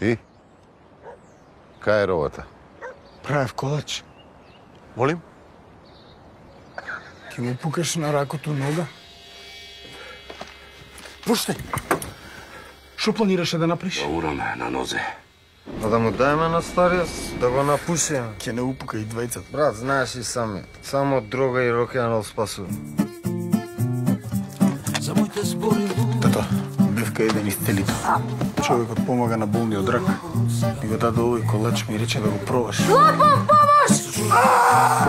И? Кај е робата? Правев колач. Молим? Ти му пукаш на ракото нога. Пуште! Шо планираше да направиш? Да ураме на нозе. А да му дајме на старијас, да го напушиме. Ке не упука и двајцата. Брат, знаеш и сами, само дрога и рок-н-рол спасува. Тато, бевка еден исцелител. Човекот помага на болни од рак. Ми го даде овој колач, ми рече да го пробаш.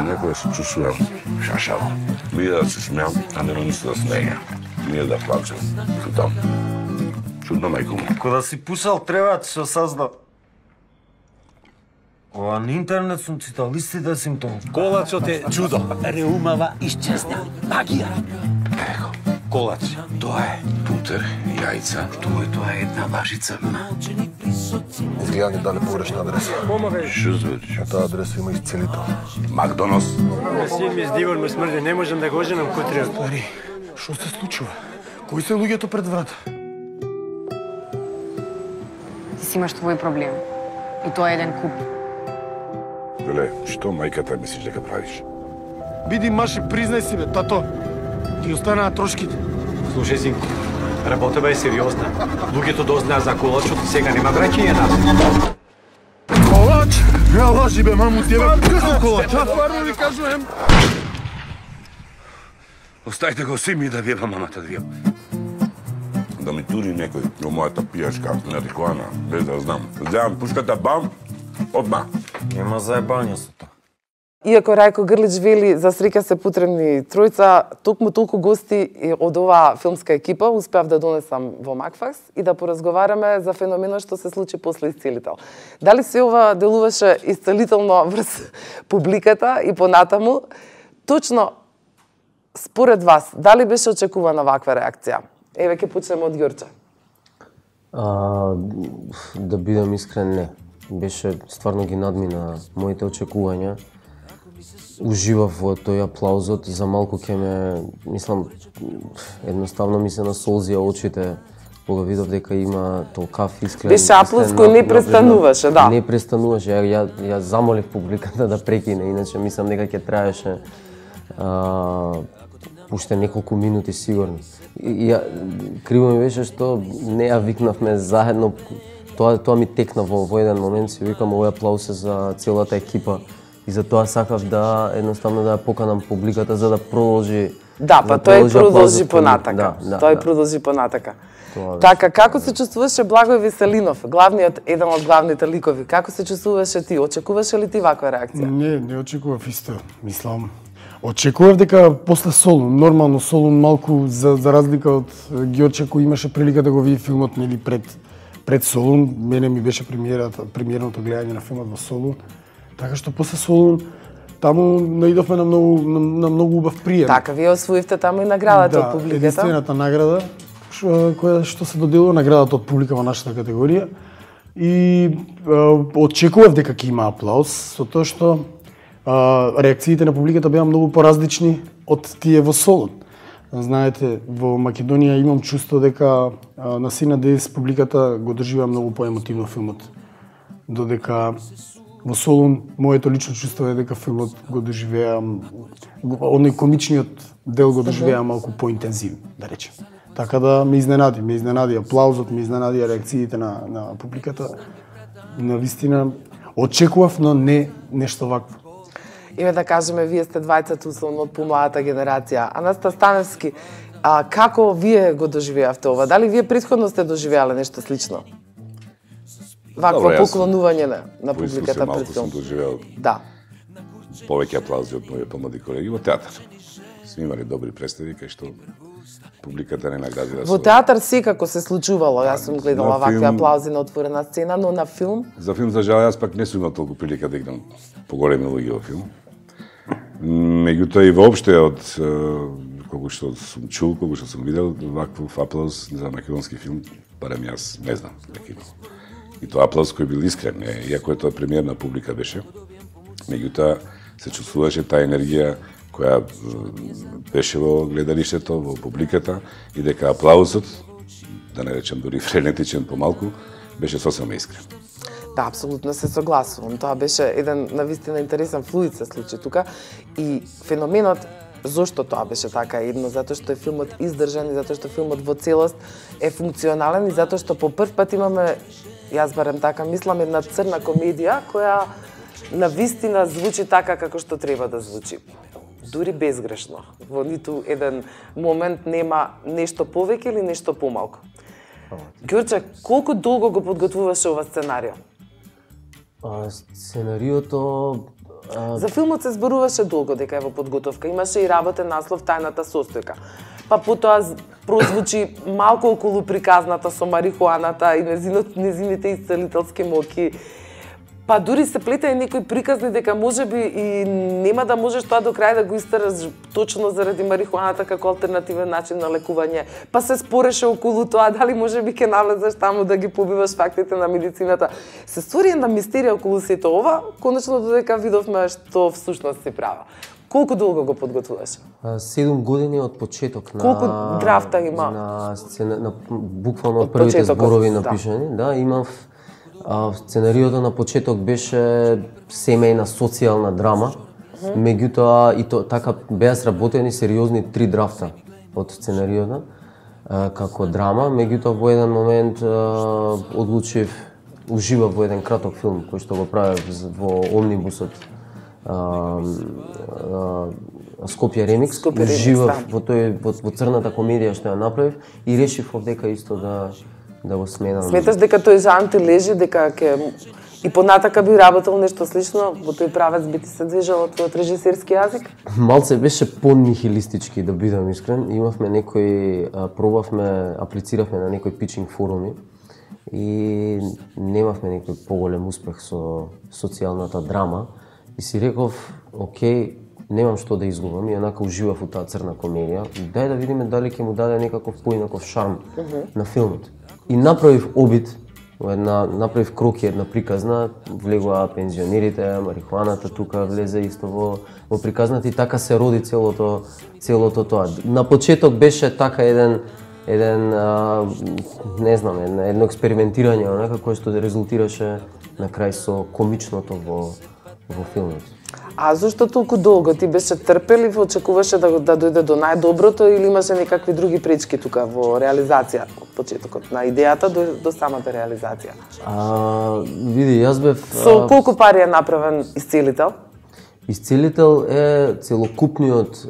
Некој се чувствувам шашаво. Ние да се смеам, а не мисли да смеја. Ние да плачем. Чудно. Чудно, мајко му. Кога си пусал треба ти се осазна. Ова на интернет сум читал листите симптоми. Колачот е чудо. Реумава исчезна. Магија. Еко. Колач. Тоа е путер, јајца. Тоа е една лажица. Изгледа ни дали погрешна адреса. Шо звучи? На таа адреса има исцелител. Макдонос. Син ми здивор ме смрди, не можам да го женам кутриот. Стари, шо се случува? Кои се луѓето пред врата? Ти си имаш твој проблем. И тоа е еден куп. Веле, што мајката мислиш дека правиш? Биди маж и признај си бе, тато. Ти останаа трошките. Слушај, синко, работева е сериозна. Луѓето дознаа за колачот и сега нема враќање назад. Колач? Не лажи бе, маму тебе. Кажу колач, а? Стварно ви кажувам. Оставите го си ми да веба мамата да веба. Да ми тури некој во мојата пијачка нарикоана, без да знам. Земам пушката, бам, одма. Нема заебање со тоа. Иако Рајко Грлич вели за среќа се потребни тројца, токму толку гости од оваа филмска екипа успеав да донесам во Макфакс и да поразговараме за феноменот што се случи после Исцелител. Дали се ова делуваше исцелително врз публиката и понатаму? Точно според вас, дали беше очекувана ваква реакција? Еве ќе почнеме од Ѓорче. Да бидам искрен, не. Беше стварно ги надмина моите очекувања. Уживав во тој аплаузот, за малку ќе ме, мислам, едноставно ми се насолзија очите кога видов дека има толкав искрен. Беше аплауз кој не престануваше, да. Не престануваше, ја замолив публиката да прекине, иначе мислам дека ќе траеше уште неколку минути сигурно. Криво ми беше што не ја викнавме заедно, тоа ми текна во еден момент, си викам овој аплауз е за целата екипа. И за тоа сакав да едноставно да ја поканам публиката за да продолжи. Да, па тој продолжи понатака. Тој продолжи понатака. Така, како се чувствуваше Благој Веселинов, еден од главните ликови? Како се чувствуваше ти? Очекуваше ли ти ваква реакција? Не очекував исто. Мислам, очекував дека после Солун, нормално Солун малку за разлика од Ѓорче кој имаше прилика да го види филмот нели пред Солун, мене ми беше премиерното гледање на филмот во Солун. Така што после Солун таму наидовме на многу убав прием. Така, вие освоивте таму и наградата од публиката. Да, единствената награда која што се доделува, наградата од публика во нашата категорија. И очекував дека ќе има аплауз, со тоа што реакциите на публиката беа многу поразлични од тие во Солун. Знаете, во Македонија имам чувство дека на Сина Дес публиката го доживеа многу поемотивно филмот. Додека во Солун, моето лично чувство е дека филмот го доживеа, оној комичниот дел го доживеа малку поинтензивно, да речем. Така да ме изненади аплаузот, ме изненади реакциите на публиката. Навистина, очекував, но не нешто вакво. Еве да кажеме, вие сте двајцата условно од помладата генерација. Анаста Станевски, како вие го доживеавте ова? Дали вие претходно сте доживеале нешто слично? Вакво поклонување на публиката пред филм. Сум доживеал. Да. Повеќе аплаузи од мои помлади колеги во театар. Сме имали добри представи кај што публиката не наградила. Во театар секако се случувало, јас сум гледала вакви аплаузи на отворена сцена, но на филм? За филм, за жал, јас пак не сум имал толку прилика да играм поголеми луѓе во филм. Меѓутоа и воопште од колку што сум чул, колку што сум видел, ваков аплауз за македонски филм, барем јас не знам дека има. И тоа аплауз кој бил искрен, иако е тоа премиерна публика беше. Меѓутоа се чувствуваше таа енергија која беше во гледалиштето, во публиката, и дека аплаузот, да не речем дури френетичен помалку, беше сосема искрен. Да, апсолутно се согласувам. Тоа беше еден навистина интересен флуид се случи тука и феноменот зошто тоа беше така едно, затоа што е филмот издржан и затоа што филмот во целост е функционален и затоа што по прв пат имаме, јас барем така мислам, една црна комедија која навистина звучи така како што треба да звучи. Дури безгрешно. Во ниту еден момент нема нешто повеќе или нешто помалку. Ѓорче, колку долго го подготвуваше ова сценарио? Сценариото... За филмот се зборуваше долго дека е во подготовка. Имаше и работен наслов Тајната состојка. Па потоа прозвучи малку околу приказната со марихуаната и незините исцелителски моки. Па дури се плета и некои приказни дека можеби и нема да можеш тоа до крај да го истераш точно заради марихуаната како алтернативен начин на лекување. Па се спореше околу тоа дали можеби ќе навлезеш таму да ги побиваш фактите на медицината. Се створи една мистерија околу сето ова, конечно додека видовме што всушност се права. Колку долго го подготвуваше? 7 години од почеток на... Колку драфта има? Буквално од првите зборови напишани. Да, имав... Сценариото на почеток беше семејна социјална драма, меѓутоа и така беа сработени сериозни 3 драфта од сценариото како драма, меѓутоа во еден момент уживав во еден краток филм кој што го правев во Омнибусот Скопје Ремикс, уживав во црната комедија што ја направив и решив овдека исто да го сменам. Сметаш дека тој жанр ти лежи, дека ќе и понатака би работел нешто слично, во тој правец би ти се движел твојот режисерски јазик? Малце беше по-нихилистички, да бидам искрен. Имавме некои, аплициравме на некои питчинг форуми и немавме некој поголем успех со социјалната драма и си реков, окей, немам што да изгубам и онака уживав у таа црна комедија. Дај да видиме дали ќе му даде некаков поинаков шарм на филмот. И направив обид, направив кроки една приказна, влегоа пензионерите, марихуаната тука влезе исто во приказната и така се роди целото тоа. На почеток беше така едно експериментирање, онака кое што резултираше на крај со комичното во филмот. А зошто толку долго? Ти беше трпелив, очекуваше да дојде до најдоброто или имаше некакви други пречки тука во реализација од почетокот на идејата до самата реализација? Види, јас бев... Со колку пари е направен Исцелител? Исцелител е целокупниот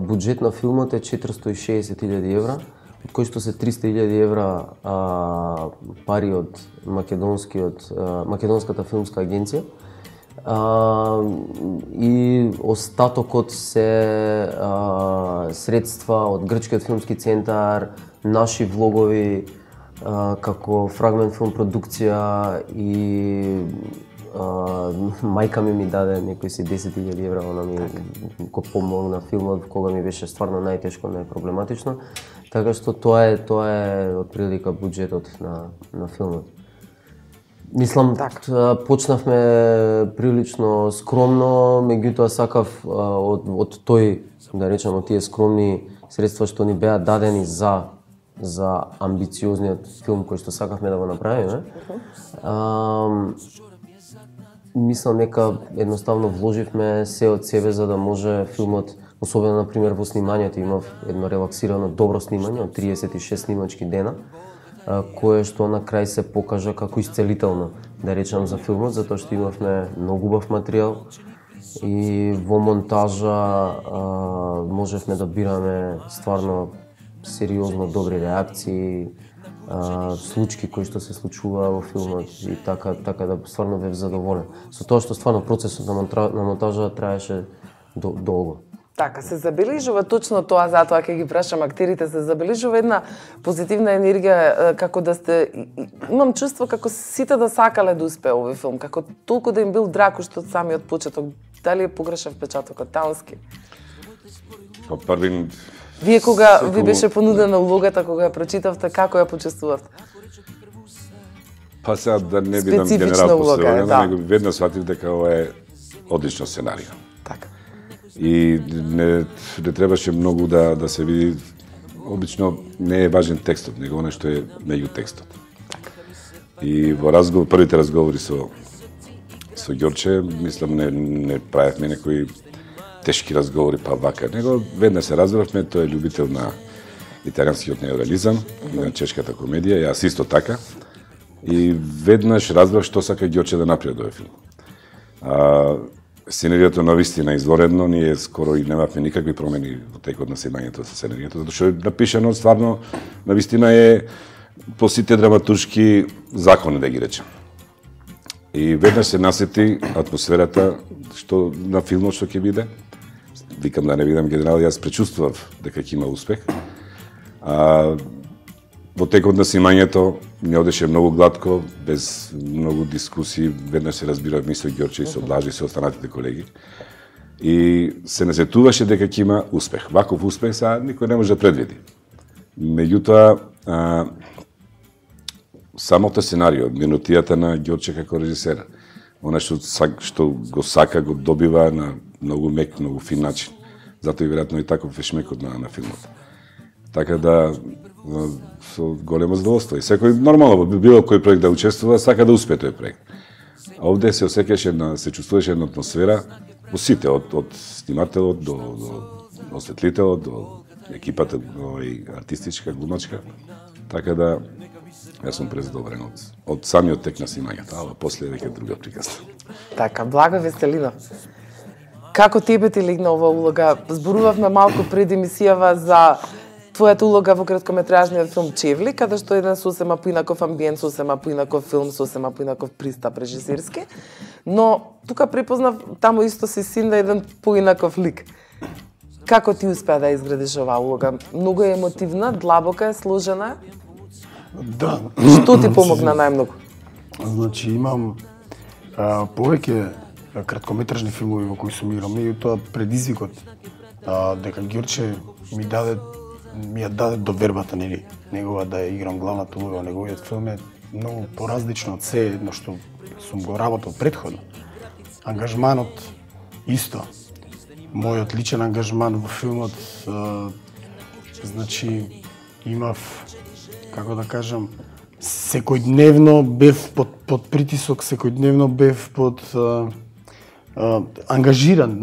буџет на филмот е 460.000 евра, од кои што се 300.000 евра пари од македонската филмска агенција. И остатокот се средства од Грчкиот филмски центар, наши влогови како фрагмент филм продукција и мајка ми даде некои си 10.000 евра, она ми го помогна филмот кога ми беше стварно најтешко, најпроблематично. Така што тоа е од прилика буџетот на филмот. Мислам, почнавме прилично скромно, меѓутоа сакав од тој, да речем, од тие скромни средства што ни беа дадени за амбициозниот филм кој што сакавме да го направиме. Мислам дека едноставно вложивме се од себе за да може филмот, особено например во снимањето, имав едно релаксирано добро снимање од 36 снимачки дена, кое што на крај се покажа како исцелително, да речам, за филмот, затоа што имавме многу убав материјал и во монтажа можевме да бираме стварно сериозно добри реакции, случки кои што се случува во филмот и така да стварно бев задоволен. Со тоа што стварно процесот на монтажа траеше долго. Така, се забележува точно тоа, затоа ќе ги прашам актерите, се забележува една позитивна енергија, како да сте... Имам чувство како сите да сакале да успее овој филм, како толку да им бил драг уште од самиот почеток. Дали е погрешен впечатокот, Тански? Па првин... Вие кога ви беше понудена улогата, кога ја прочитавте, како ја почувствувавте? Па сега да не бидам генерал поставен, него веднаш сватив дека ова е одлично сценарио. Така. И не требаше многу да се види. Обично не е важен текстот, него оно што е меѓу текстот. И во првите разговори со Ѓорче, мислам не правевме некои тешки разговори па вака, него веднаш се разбравме, тој е љубител на италијанскиот неореализам, на чешката комедија, јас исто така. И веднаш разбрав што сака Ѓорче да направи од овој филм. Сценаријето навистина изворедно, ние скоро и немавме никакви промени во текот на снимањето со сценаријето, затоа што е напишано стварно, навистина е по сите драматуршки закони, да ги речем. И веднаш се насети атмосферата што на филмот што ќе биде. Викам да не видам генерал, јас пречувствував дека ќе има успех. Во текот на снимањето не одеше многу глатко, без многу дискусии, веднаш се разбирав со Ѓорче и со Блажи и со останатите колеги. И се насетуваше дека ќе има успех. Ваков успех сега никој не може да предвиди. Меѓутоа, самото сценарио, минутијата на Ѓорче како режисер, она што го сака, го добива на многу мек, многу фин начин. Затоа и веројатно и таков е шмекот на филмот. Така да, со големо задоволство. И секој нормално во било кој проект да учествува, сака да успее тој проект. А овде се осеќаше, се чувствуваше една атмосфера во сите, од снимателот до осветлителот, до екипата артистичка, глумачка. Така да, јас сум презадоволен од самиот тек на снимањето, а после веќе друга приказна. Така, Благо Веселинов. Како тебе ти легна ова улога? Зборувавме малку пред емисијава за твојата улога во краткометражниот филм Чевли, каде што еден сосема поинаков амбиент, сосема поинаков филм, сосема поинаков пристап режисерски, но тука препознав таму исто си син на еден поинаков лик. Како ти успеа да изградиш оваа улога? Многу е емотивна, длабока е, сложена? Да. Што ти помогна најмногу? Значи, имам повеќе краткометражни филмови во кои сум играл, меѓутоа предизвикот дека Ѓорче ми ја даде довербата, нели, негова да играм главната улога во неговиот филм е многу поразлично од се едно што сум го работел претходно. Ангажманот исто. Мојот личен ангажман во филмот, значи, имав, како да кажам, секојдневно бев под притисок, секојдневно бев под ангажиран.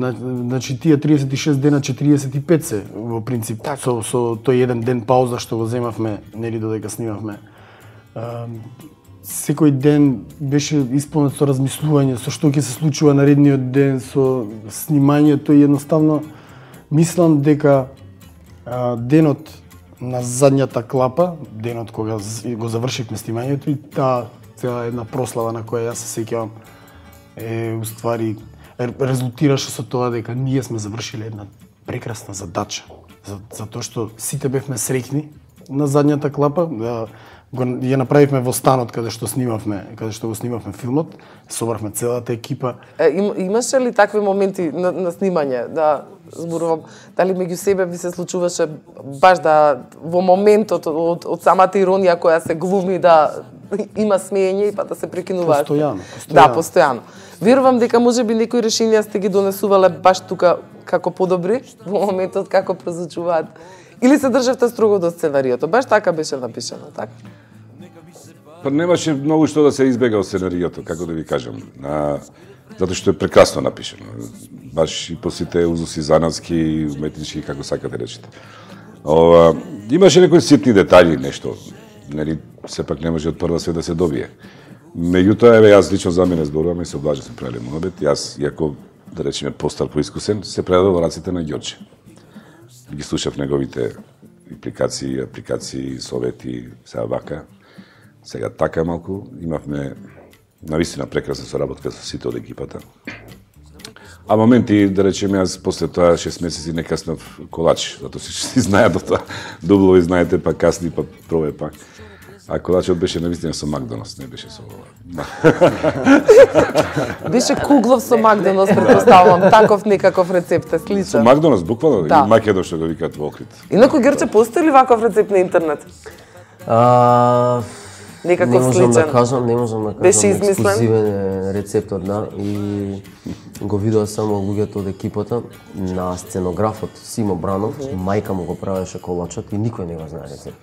Значи, тие 36 дена, 45 се, во принцип, со тој еден ден пауза што го земавме, нели, додека снимавме. Секој ден беше исполнет со размислување, со што ќе се случува наредниот ден, со снимањето и едноставно мислам дека денот на задњата клапа, денот кога го завршивме снимањето и таа цела една прослава на која јас се сеќавам уствари резултираше со тоа дека ние сме завршиле една прекрасна задача. Затоа што сите бевме среќни на задњата клапа, ја направивме во станот каде што го снимавме филмот, собравме целата екипа. Имаше ли такви моменти на снимање, да зборувам, дали меѓу себе ви се случуваше баш да во моментот од самата иронија која се глуми да има смеење и па да се прекинуваат? Постојано. Да, постојано. Верувам дека можеби некои решенија сте ги донесувале баш тука како подобри во моментот како прозвучуваат. Или се државте строго до сценариото? Баш така беше напишано, така? Па немаше многу што да се избега од сценариото, како да ви кажам. Затоа што е прекрасно напишано. Баш и по сите узуси занатски, уметнички, како сакате речете. Имаше некои ситни детали, нешто. Нели, сепак не може од прва свет да се добие. Меѓутоа, јас лично за мене зборувам и се облажа се правиле монобет. Јас, иако, да речеме, постар поискусен, се предадов во раците на Ѓорче. Ги слушав неговите апликации, совети, сега вака. Сега така малку, имавме навистина прекрасна соработка со сите од екипата. А моменти, да речеме, јас после тоа 6 месеци не каснав колач, затоа си знаат до тоа. Дублови знаете, па касни, па пробе пак. А колачот беше навистина со Макдоналдс, не беше со ова. Беше куглов со Макдоналдс, претпоставувам, таков некаков рецепт е сличен. Со Макдоналдс, буквално, да. И Македон што го викаат во Охрид. Инаку, Ѓорче, постои ли ваков рецепт на интернет? Некаков не можам сличен. Да кажам, Беше измислен? ексклузивен рецептот, да. И го видоа само луѓето од екипата, на сценографот Симо Бранов, мајка му го правеше колачот и никој не го знае рецепт.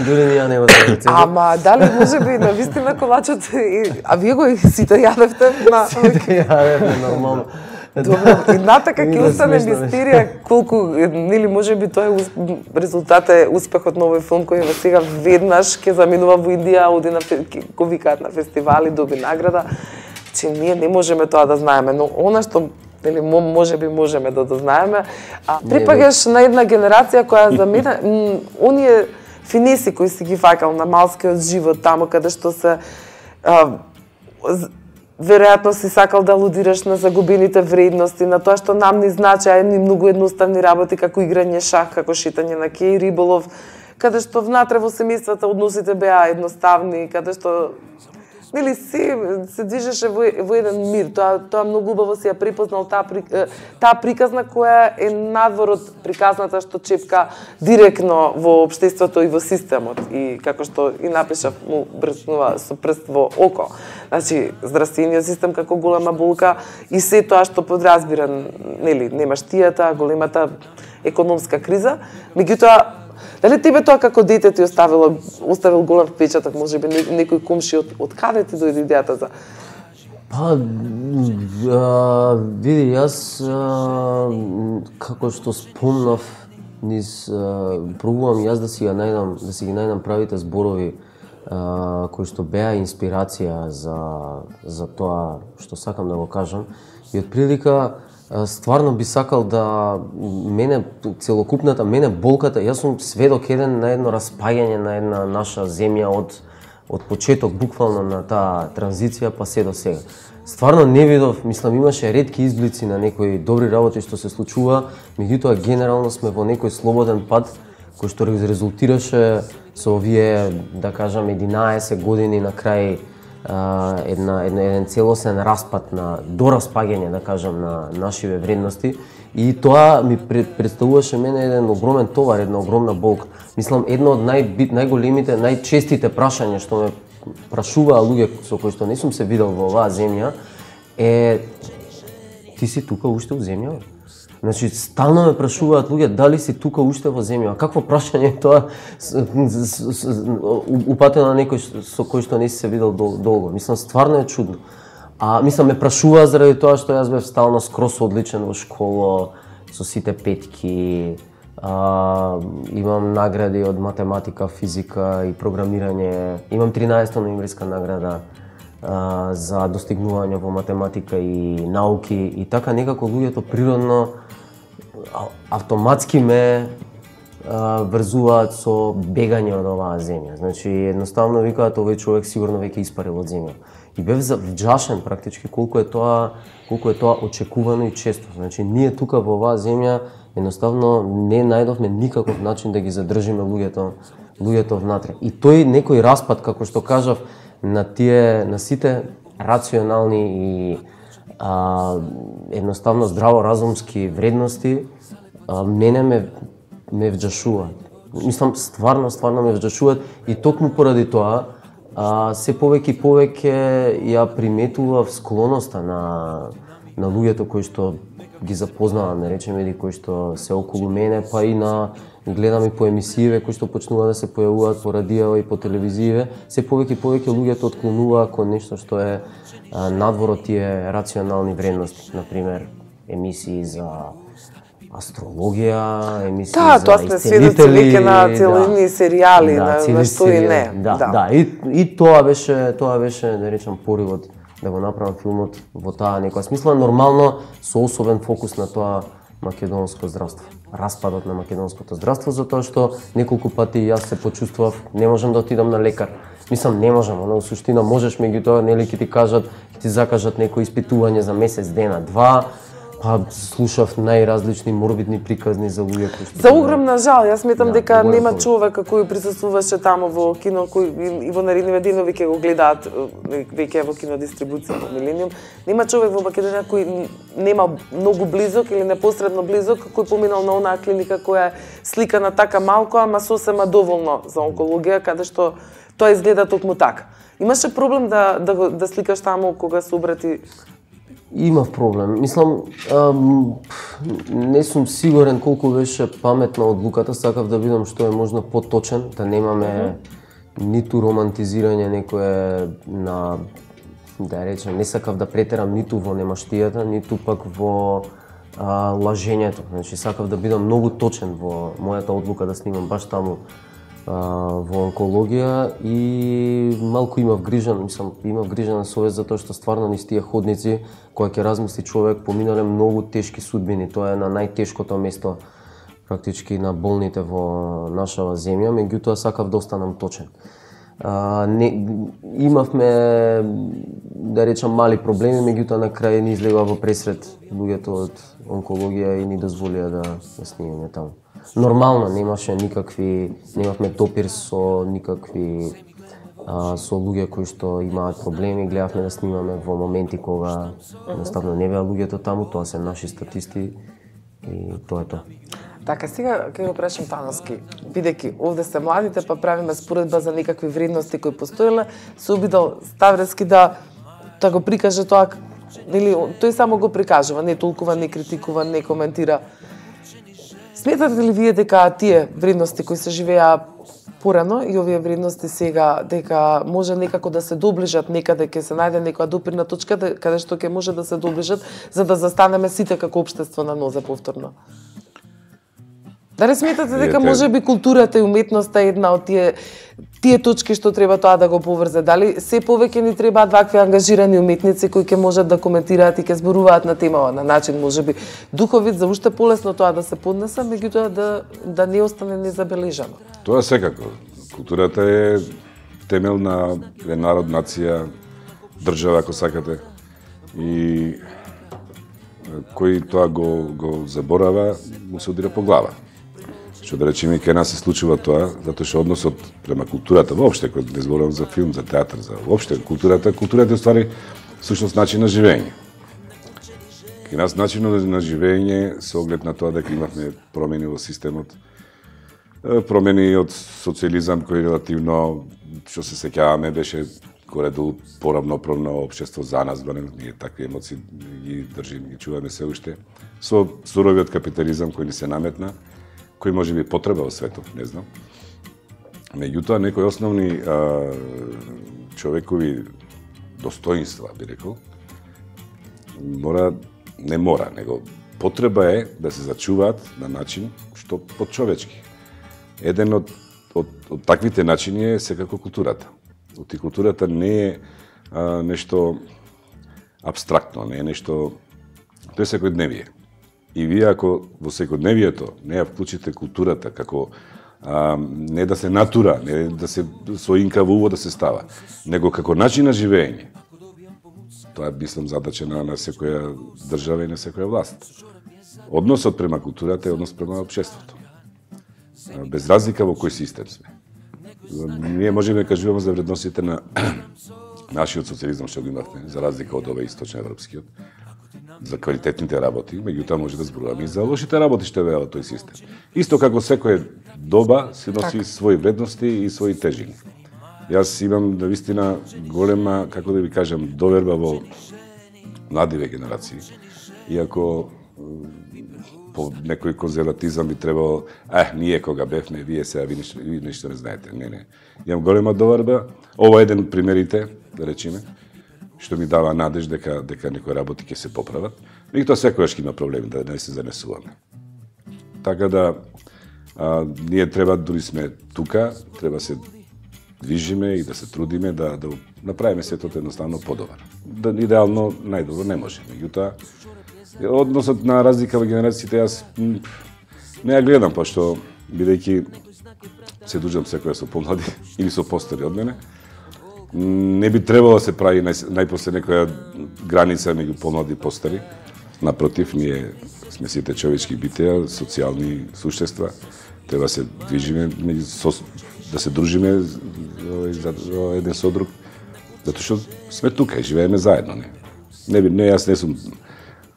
Дури ние не го знае рецепт. Ама дали можеби на вистина колачот а вие го и сите јадевте на Сите јадевме нормално. Добро, едната како Било остане смешно, мистерија колку нели можеби тоа е резултат е успехот на овој филм кој ево сега веднаш ќе заминува во Индија, оди на го викаат на фестивали, доби награда. Че ние не можеме тоа да знаеме, но она што нели можеби можеме да дознаеме, припагаш на една генерација која за мене оние финеси кои си ги факал на малскиот живот таму каде што се веројатно си сакал да алудираш на загубените вредности, на тоа што нам ни значи едни многу едноставни работи како играње шах, како шетање на кеј, риболов, каде што внатре во семејствата односите беа едноставни, каде што нели се движеше во еден мир. Тоа многу убаво си ја припознал таа приказна која е надвор од приказната што чепка директно во општеството и во системот и како што и напишав му брснува со прст во око. Значи здравствениот систем како голема болка и се тоа што подразбира нели немаштијата, големата економска криза, меѓутоа дали тебе тоа како дете ти оставил голем впечаток, можеби некој комши од каде ти дојде идејата за? Па, види, јас како што спомнав, пробувам јас да си ги најдам правите зборови кои што беа инспирација за тоа што сакам да го кажам. И од прилика стварно би сакал да целокупната болката, јас сум сведок еден на едно распаѓање на една наша земја од почеток буквално на таа транзиција па се до сега. Стварно не видов, мислам имаше ретки изблици на некои добри работи што се случува, меѓутоа генерално сме во некој слободен пат кој што резултираше со овие, да кажам, 11 години на крај еден целосен распад до распаѓање, да кажам, на нашиве вредности и тоа ми представуваше мене еден огромен товар, една огромна болка. Мислам, едно од најголемите, најчестите прашања што ме прашуваа луѓе со кои што не сум се видел во оваа земја е ти си тука уште во земја? Значи, стално ме прашуваат луѓе дали си тука уште во земја. Какво прашање е тоа упатено на некој со кој што не си се видел долго. Мислам, стварно е чудно. Мислам, ме прашуваа заради тоа што јас бев стално скрос одличен во школа, со сите петки, имам награди од математика, физика и програмирање. Имам 13-та ноемвриска награда за достигнување во математика и науки и така некако луѓето природно автоматски ме врзуваат со бегање од оваа земја. Значи едноставно викаат овој човек сигурно веќе испарил од земја. И бев вџашен практички колку е тоа очекувано и често. Значи ние тука во оваа земја едноставно не најдовме никаков начин да ги задржиме луѓето внатре. И тој некој распад, како што кажав, на сите рационални и едноставно здраворазумски вредности мене ме вџашуваат. Мислам, стварно ме вџашуваат и токму поради тоа се повеќе и повеќе ја приметував склоноста на луѓето кои што ги запознавам, да речеме, или кои што се околу мене, па и гледам и по емисииве кои што почнува да се појавуваат по радио и по телевизииве, се повеќе и повеќе луѓето отклонуваа кон нешто што е надвор од тие рационални вредности, например емисии за астрологија, емисии за тоа сме сведоци веќе на целини серијали, на што и не. Да, и тоа беше, да речам, поривот да го направам филмот во таа некоја смисла, нормално со особен фокус на тоа македонско здравство. Распадот на македонското здравство, затоа што неколку пати јас се почувствував, не можам да отидам на лекар. Мислам, не можам, во суштина можеш, меѓутоа нели ќе ти кажат, ќе ти закажат некој испитување за месец дена, два, па слушав најразлични морбидни приказни за луѓе кои што... За огромна жал, јас сметам дека нема човек кој присуствуваше таму во кино, кој и во наредниве денови ќе го гледаат веќе во кинодистрибуција во Милениум. Нема човек во Македонија кој нема многу близок или непосредно близок, кој поминал на онаа клиника која е сликана така малку, ама сосема доволно за онкологија, каде што тоа изгледа токму така. Имаше проблем да сликаш таму кога се обрати Имав проблем. Мислам, не сум сигурен колку беше паметна одлуката, сакав да видам што е можно поточен, да немаме ниту романтизирање некое на, да речем, не сакав да претерам ниту во немаштијата, ниту пак во лажењето. Значи, сакав да бидам многу точен во мојата одлука да снимам баш таму во онкологија и малку имав грижан, имав грижан совест затоа што стварно низ тие ходници, кога ќе размисли човек, поминале многу тешки судбини. Тоа е на најтешкото место практички на болните во нашава земја, меѓутоа сакав да останам точен. Имавме, да речам, мали проблеми, меѓутоа на крај ни излегува во пресред луѓето од онкологија и ни дозволија да снимаме таму. Нормално, немавме допир со никакви со луѓе кои што имаат проблеми, гледавме да снимаме во моменти кога едноставно не беа луѓето таму, тоа се наши статисти и тоа е тоа. Така, сега ќе го прашам Таноски, бидејќи овде се младите, па правиме споредба за некакви вредности кои постоеле, се обидал Ставрески да го прикаже тоа, или тој само го прикажува, не толкува, не критикува, не коментира. Сметате ли вие дека тие вредности кои се живеа порано и овие вредности сега, дека може некако да се доближат, некаде ќе се најде некоја допирна точка каде што ќе може да се доближат за да застанеме сите како општество на нозе повторно? Дали сметате дека може би културата и уметноста е една од тие точки што треба тоа да го поврзе? Дали се повеќе ни требаат вакви ангажирани уметници кои ќе можат да коментираат и ќе зборуваат на темава на начин можеби духовит за уште полесно тоа да се поднесе, меѓутоа да не остане незабележано? Тоа секако. Културата е темел на народ, нација, држава, ако сакате. И кој тоа го заборава, му се удира по глава. Што да речеме, кај нас се случува тоа, затоа што односот према културата, воопште, кога не зборувам за филм, за театар, за воопште културата е ствари всушност начин на живење. Кај нас начинот на живење со оглед на тоа дека имавме промени во системот, промени од социализам кој релативно, што се сеќаваме, беше горе-долу поравноправно општество за нас, ние такви емоции ги држиме, ги чуваме се уште, со суровиот капитализам кој ни се наметна, кој може би потреба во светот, не знам. Меѓутоа, некои основни човекови достоинства, би рекол, него потреба е да се зачуваат на начин што подчовечки. Еден од таквите начини е секако културата. Оти културата не е нешто абстрактно, не е нешто... Тоа е секојдневие. И вие ако во секојдневието не ја вклучите културата како не да се натура, не да се соинка во уво да се става, него како начин на живење, тоа е мислам задача на секоја држава и на секоја власт. Односот према културата е однос према општеството. Без разлика во кој систем сме. Ние можеме да кажуваме за вредностите на нашиот социализам што го имавме, за разлика од овој источноевропскиот, за квалитетните работи, меѓутоа може да зборуваме и за лошите работи што беа во тој систем. Исто како секоја доба се носи своји вредности и своји тежини. Јас имам навистина голема, како да ви кажам, доверба во младиве генерации. Иако по некој конзерватизам би требало, ние кога бевме, вие сега, ви нешто не знаете. Не. Имам голема доверба. Ова е еден примерите, да речеме, што ми дава надеж дека некои работи ќе се поправат. Меѓутоа секогаш има проблеми, да не се занесуваме. Така да, ние треба, дури сме тука, треба се движиме и да се трудиме да направиме светот едноставно подобар. Идеално, најдобро не може. Меѓутоа, односот на разлика во генерациите, јас не ја гледам, пошто, бидејќи се дружам секоја со помлади или со постари од мене, не би требало да се прави најпосле некоја граница меѓу помлади и постари. Напротив, ние сме сите човечки битија, социјални суштества. Треба се движиме, да се дружиме еден со друг, затоа што сме тука и живееме заедно. Јас не сум,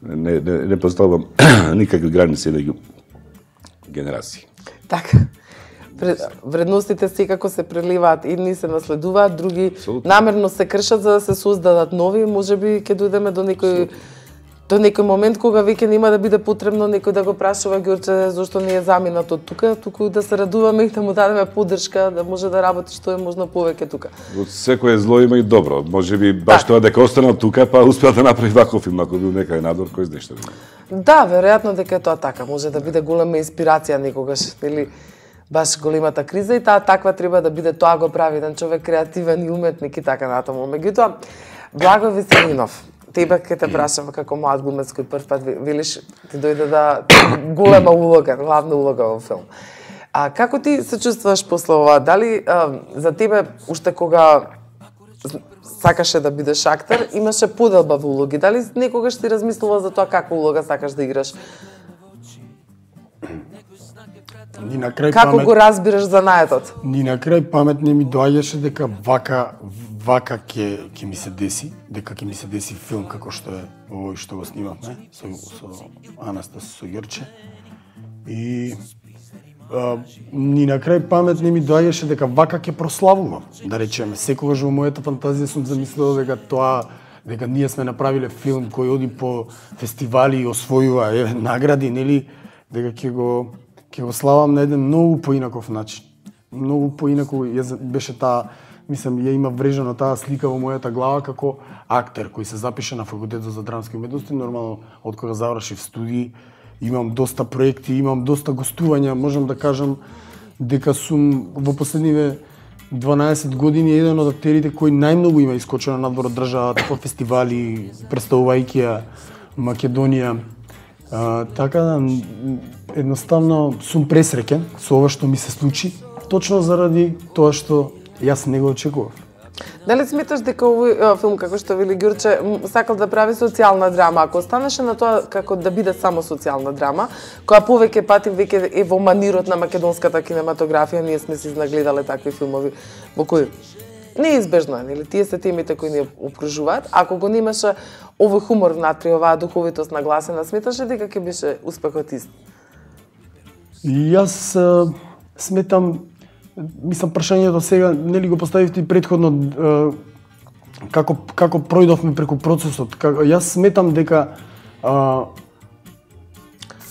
не поставам никакви граници меѓу генерации. Така. Вредностите секако се преливаат, едни се наследуваат, други намерно се кршат за да се создадат нови, можеби ќе дојдеме до некој До некој момент кога веќе нема да биде потребно некој да го прашува Ѓорче зошто не е заминат од тука, туку да се радуваме и да му дадеме поддршка да може да работи што е можно повеќе тука. Од секое зло има и добро. Можеби баш тоа дека останал тука, па успеа да направи ваков филм, ако бил некај надвор, кој знае што би. Да, веројатно дека е тоа така, може да биде голема инспирација некогаш, нели? Баш големата криза и таа таква треба да биде, тоа го прави еден човек креативен и уметник и така натаму. Меѓутоа, Благо Веселинов, тебе ќе те прашам како млад глумец кој прв пат велиш ти дојде да голема улога, главна улога во филм. А како ти се чувствуваш после ова? Дали за тебе уште кога сакаше да бидеш актер, имаше поделба во улоги? Дали некогаш ти размислува за тоа каква улога сакаш да играш? Ни на крај Како го разбираш занаетот? Ни на крај памет не ми доаѓаше дека вака ќе ми се деси, дека ќе ми се деси филм како што е овој што го снимавме со Анастас, со Ѓорче. И ни на крај памет не ми доаѓаше дека вака ќе прославувам. Да речеме, секогаш во мојата фантазија сум замислил дека ние сме направиле филм кој оди по фестивали и освојува награди, нели, дека ќе го славам на еден многу поинаков начин. Многу поинако беше таа, мислам, ја има врежано таа слика во мојата глава како актер кој се запише на факултетот за драмски уметности. Нормално, од кога завршив студии, имам доста проекти, имам доста гостувања, можам да кажам дека сум во последниве 12 години еден од актерите кој најмногу има искочено надвор од државата по фестивали, представувајќи ја Македонија. Така да, едноставно сум пресреќен со ова што ми се случи, точно заради тоа што јас не го очекував. Дали сметаш дека овој филм, како што вели Ѓорче, сакал да прави социјална драма? Ако останеше на тоа како да биде само социјална драма, која повеќе пати веќе е во манирот на македонската кинематографија, ние сме се изнагледале такви филмови во кои неизбежно е, нели? Тие се темите кои ни окружуваат. Ако го немаше овој хумор внатре, оваа духовитост нагласена, сметаше дека ќе беше успехот ист? И јас сметам, мислам прашањето сега, нели го поставивте и претходно, како пројдовме преку процесот. Јас сметам дека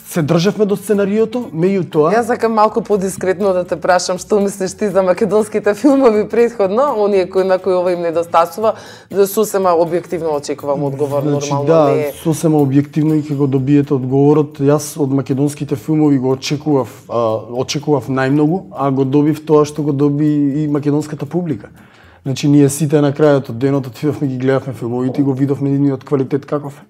се држевме до сценариото, меѓутоа... Јас сакам малку подискретно да те прашам што мислиш ти за македонските филмови претходно, оние на кои ова им недостасува, да сосема објективно очекувам одговор, нормално да, не е. сосема објективно и ќе го добиете одговорот. Јас од македонските филмови го очекував најмногу, а го добив тоа што го доби и македонската публика. Значи, ние сите на крајот од денот отидовме ги гледавме филмовите и го видовме нивниот квалитет каков е.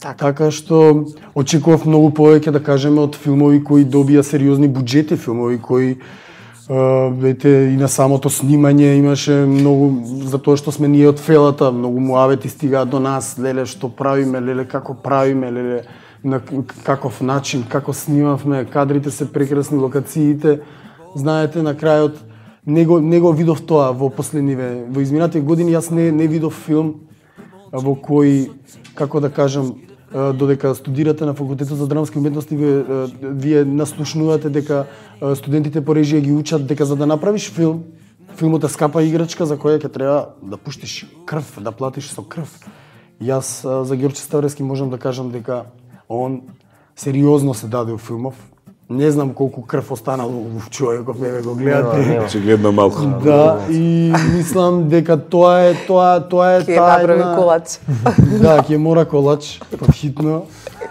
Така што очекував многу повеќе, да кажеме, од филмови кои добија сериозни буџети, филмови кои и на самото снимање имаше многу, затоа што сме ние од фелата, многу муавети стигаат до нас, леле што правиме, леле како правиме, леле на каков начин, како снимавме, кадрите се прекрасни, локациите. Знаете, на крајот не го видов тоа во изминатите години. Јас не видов филм во кој, како да кажам, додека студирате на факултетот за драмски уметности, вие наслушнувате дека студентите по режија ги учат дека за да направиш филм, филмот е скапа играчка за која ќе треба да пуштиш крв, да платиш со крв. Јас за Ѓорче Ставрески можам да кажам дека он сериозно се даде во филмов. Не знам колку крв останало во човеков, еве го гледате. Очигледно малку. Да, и мислам дека тоа е ќе направи колач. Да, ќе мора колач, подхитно.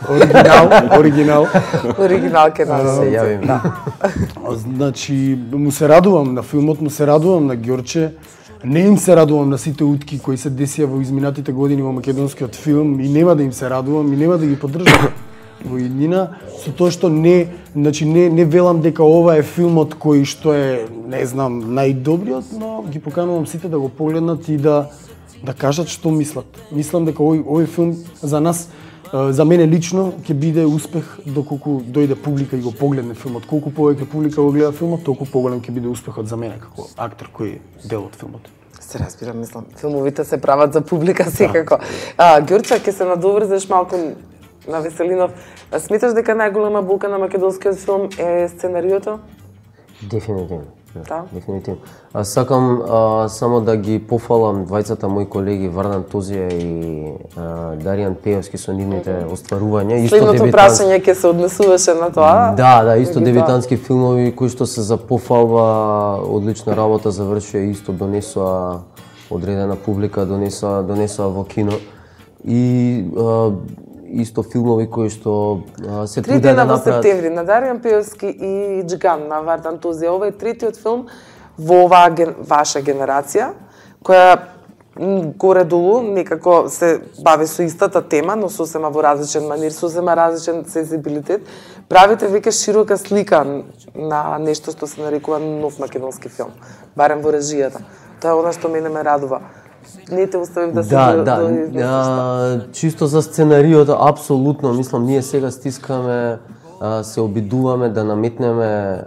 Оригинал ќе нас се јавим. Значи, му се радувам на филмот, му се радувам на Ѓорче. Не им се радувам на сите утки кои се десија во изминатите години во македонскиот филм и нема да им се радувам и нема да ги поддржам во иднина, со тоа што не велам дека ова е филмот кој што е, не знам, најдобриот, но ги поканувам сите да го погледнат и да кажат што мислат. Мислам дека овој филм за нас, за мене лично, ќе биде успех доколку дојде публика и го погледне филмот. Колку повеќе публика го гледа филмот, толку поголем ќе биде успехот за мене како актер кој е дел од филмот. Се разбирам, мислам, филмовите се прават за публика секако. Ѓорче, ќе се надоврзеш малку на Веселинов. Сметаш дека најголема болка на македонскиот филм е сценариото? Дефинитивно. Да. Дефинитивно. А сакам само да ги пофалам двајцата мои колеги Вардан Тозија и Даријан Пеевски со нивните остварувања. Следното прашање ќе се однесуваше на тоа. Да, исто дебитантски филмови кои што се за пофалба, одлична работа завршија, исто донесоа одредена публика, донесоа во кино. И исто филмови кои што се Три трудат дена да во направат. септември на Даријан Пеевски и Джиган на Вардан Тозија. Ова е третиот филм во оваа ваша генерација, која горе-долу некако се бави со истата тема, но сосема во различен манир, сосема различен сензибилитет. Правите веќе широка слика на нешто што се нарекува нов македонски филм, барем во режијата. Тоа е она што мене ме радува. Не те оставив да се чисто за сценариото, апсолутно, мислам, ние сега стискаме, се обидуваме да наметнеме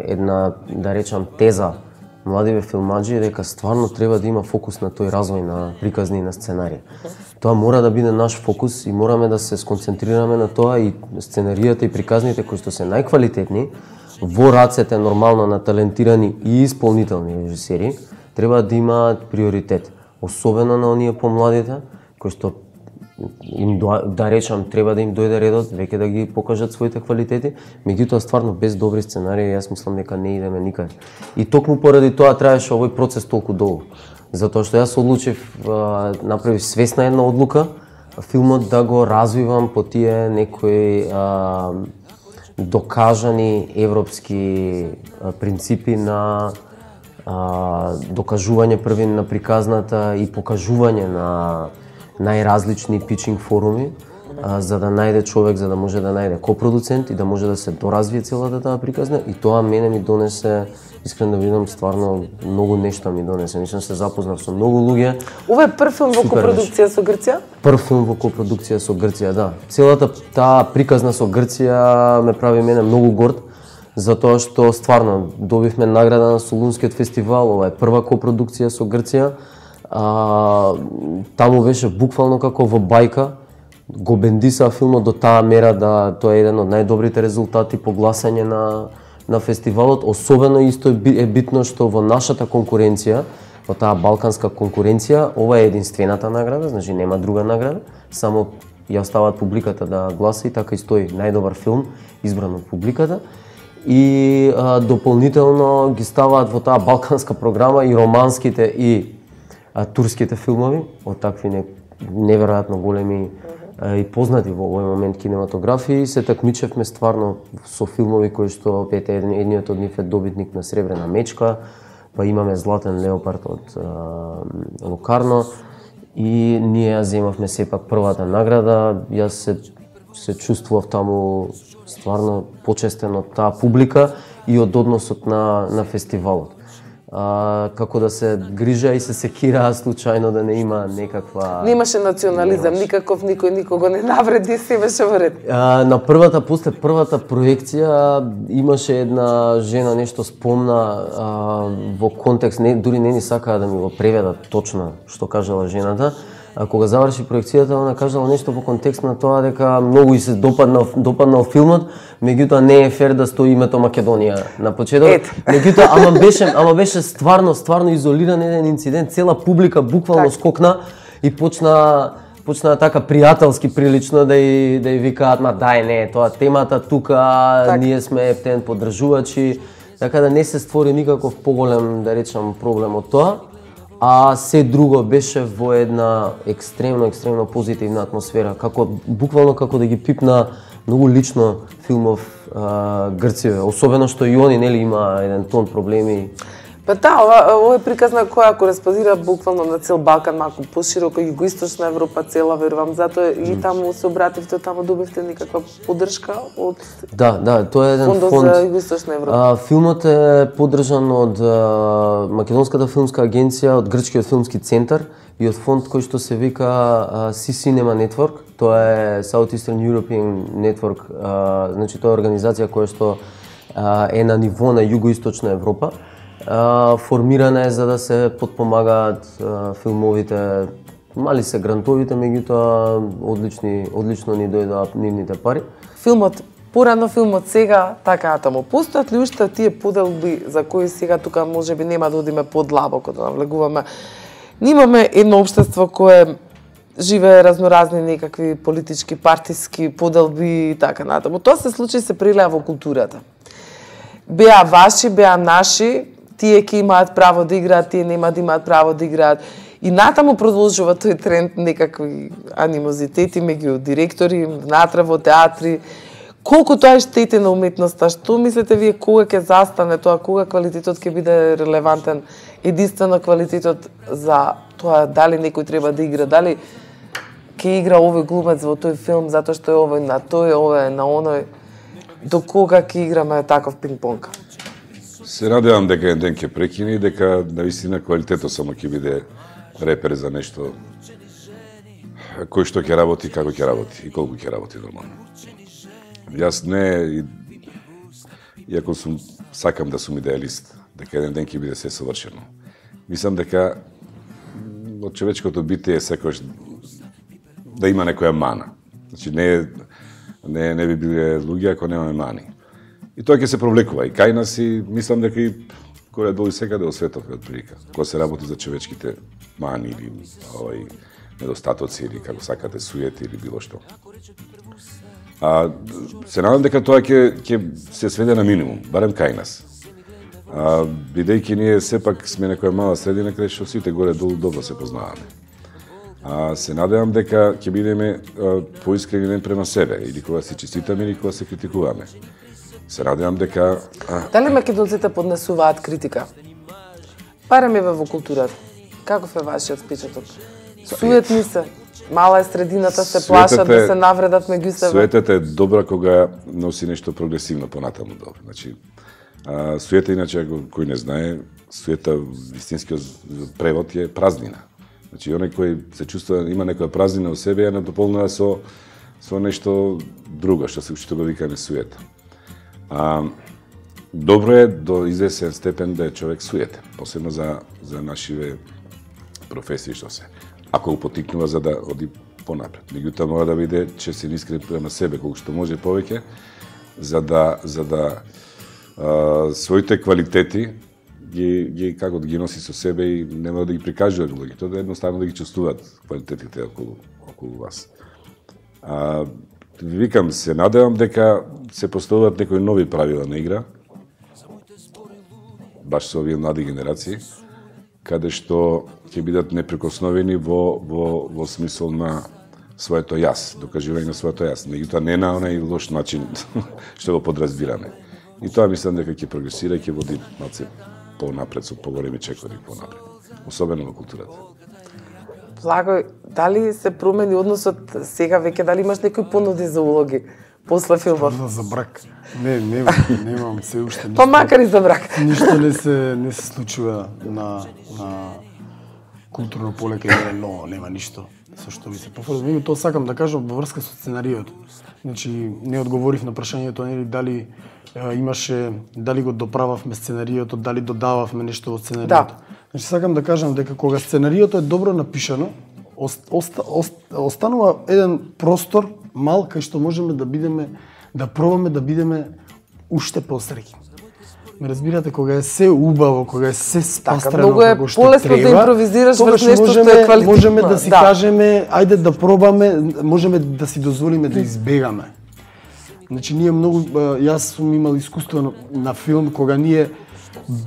една, да речам, теза младиве филмаджи, дека стварно треба да има фокус на тој развој на приказни и на сценарија. Тоа мора да биде наш фокус и мораме да се сконцентрираме на тоа и сценаријата и приказните кои што се најквалитетни во рацете нормално на талентирани и исполнителни режисери, треба да имаат приоритет, особено на оние помладите кои што им да речам треба да им дојде редот веќе да ги покажат своите квалитети, меѓутоа стварно без добри сценарии јас мислам дека не идеме никаде. И токму поради тоа траеше овој процес толку долго, затоа што јас одлучив, направив свесна една одлука, филмот да го развивам по тие некои докажани европски принципи на докажување први на приказната и покажување на најразлични питчинг форуми, за да најде човек, за да може да најде копродуцент и да може да се доразвие целата таа приказна, и тоа мене ми донесе, искрено да видам, стварно многу нешта ми донесе. Мислам се запознав со многу луѓе. Ова е прв филм во копродукција со Грција? Прв филм во копродукција со Грција, да. Целата таа приказна со Грција ме прави мене многу горд, затоа што стварно добивме награда на Солунскиот фестивал, ова е прва копродукција со Грција. Таму беше буквално како во бајка, го бендиса филмот до таа мера да тоа е еден од најдобрите резултати по гласање на фестивалот. Особено исто е битно што во нашата конкуренција, во таа балканска конкуренција, ова е единствената награда, значи нема друга награда, само ја оставаат публиката да гласа и така и стои најдобар филм избран од публиката. И дополнително ги ставаат во таа балканска програма и романските и турските филмови од такви неверојатно големи и познати во овој момент кинематографии. Се такмичевме стварно со филмови кои што едниот од нив е добитник на Сребрена мечка, па имаме Златен леопард од Локарно и ние ја земавме сепак првата награда. Јас се чувствував таму стварно почестен од таа публика и од односот на фестивалот. Како да се грижа и се секираа случајно да не има некаква... Немаше национализам, никаков, никој никого не навреди, се беше во ред. После првата проекција имаше една жена нешто спомна во контекст, дури не ни сакаа да ми го преведат точно што кажала жената. Кога заврши проекцијата, она кажала нешто во контекст на тоа дека многу и се допаднал филмот, меѓутоа не е фер да стои името Македонија на почеток. Меѓутоа, ама беше стварно изолиран еден инцидент, цела публика буквално скокна и почна така пријателски прилично да ја викаат, ма дај не, тоа темата тука, ние сме ептен поддржувачи, така да не се створи никаков поголем, да речам, проблем од тоа. А се друго беше во една екстремно позитивна атмосфера, буквално како да ги пипна многу лично филмов Грција, особено што и они нели има еден тон проблеми. Па ова е приказна која кореспондира буквално на цел Балкан, малку пошироко, Југоисточна Европа цела, верувам, затоа и таму се обративте, таму добивте никаква поддршка од Да, тоа е еден фонд за Југоисточна Европа. Филмот е поддржан од Македонската филмска агенција, од Грчкиот филмски центар и од фонд кој што се вика C-Cinema Network. Тоа е South Eastern European Network, значи тоа е организација која што е на ниво на Југоисточна Европа. Формирана е за да се подпомагаат филмовите, мали се грантовите, меѓутоа одлично ни дојдоа нивните пари. Филмот порано филмот сега, така натаму. Постојат ли уште тие поделби за кои сега тука можеби нема да одиме подлабоко да навлегуваме? Имаме едно општество кое живее разноразни некакви политички, партиски поделби и така натаму. Тоа се случи и се прилеа во културата. Беа ваши, беа наши, тие ќе имаат право да играат, тие нема да имаат право да играат. И натаму продолжува тој тренд некакви анимозитети меѓу директори, внатре во театри. Колку тоа е штети на уметноста? Што мислите вие кога ќе застане тоа, кога квалитетот ќе биде релевантен? Единствено квалитетот за тоа дали некој треба да игра, дали ќе игра овој глумец во тој филм затоа што е овој на тој, овој на оној. До кога ќе играме таков пинг-понг? Се надевам дека еден ден ќе прекине и дека навистина квалитетот само ќе биде репер за нешто кој што ќе работи, како ќе работи и колку ќе работи нормално. Јас не, иако сакам да сум идеалист, дека еден ден ќе биде се совршено. Мислам дека од човечкото битие секојаш да има некоја мана. Значи не би биле луѓе ако немаме мани. И тоа ќе се провлекува и кај нас и мислам дека и која доли секаде во светот од прилика. Кога се работи за човечките мани или недостатоци или како сакате суети или било што. Се надам дека тоа ќе се сведе на минимум, барем кај нас. Бидејќи ние сепак сме некоја мала средина каде што сите горе-долу добро се познаваме. Се надевам дека ќе бидеме поискрени према себе, или кога се честитаме, или кога се критикуваме. Се надевам дека... Дали македонците поднесуваат критика? Барем еве во културата. Каков е вашиот впечаток? Суетни се. Мала е средината, се плашат да се навредат меѓу себе. Суетата е добра кога носи нешто прогресивно понатаму добро. Значи, суета, иначе, кој не знае, суета, вистинскиот превод е празнина. Значи, оној кој се чувствува, има некоја празнина во себе, ја надополнува со нешто друго, што го викаме суета. Добро е до известен степен да е човек суетен, посебно за нашиве професии што се. Ако го потикнува за да оди понапред. Меѓутоа мора да биде честен искрен према себе колку што може повеќе за да своите квалитети ги како да ги носи со себе и нема да ги прикажува луѓето, да едноставно да ги чувствуваат квалитетите околу вас. Викам, се надевам дека се поставуваат некои нови правила на игра, баш со овие млади генерации, каде што ќе бидат неприкосновени во смисол на своето јас, докажување на своето јас. Меѓутоа не на онај лош начин што го подразбираме. И тоа мислам дека ќе прогресира и ќе води малце понапред со поголеми чекори понапред, особено во културата. Благој, дали се промени односот сега веќе, дали имаш некои понуди за улоги после филмот? За брак. Немам се уште. Па макар и за брак. Ништо не се случува на културно поле кај нема ништо со што би се пофрзам. Тоа сакам да кажам во врска со сценариото. Значи не одговорив на прашањето дали имаше, дали го доправавме сценариото, дали додававме нешто во сценариото. Да. Значи сакам да кажам дека кога сценариото е добро напишано, останува еден простор мал кај што можеме да пробаме да бидеме уште посреќни. Ме разбирате, кога е се убаво, кога е се спастрено како што треба, полесно да импровизираш врз нешто што е квалитетно. Можеме да си кажеме, ајде да пробаме, можеме да си дозволиме да избегаме. Значи ние многу, јас сум имал искуство на филм кога ние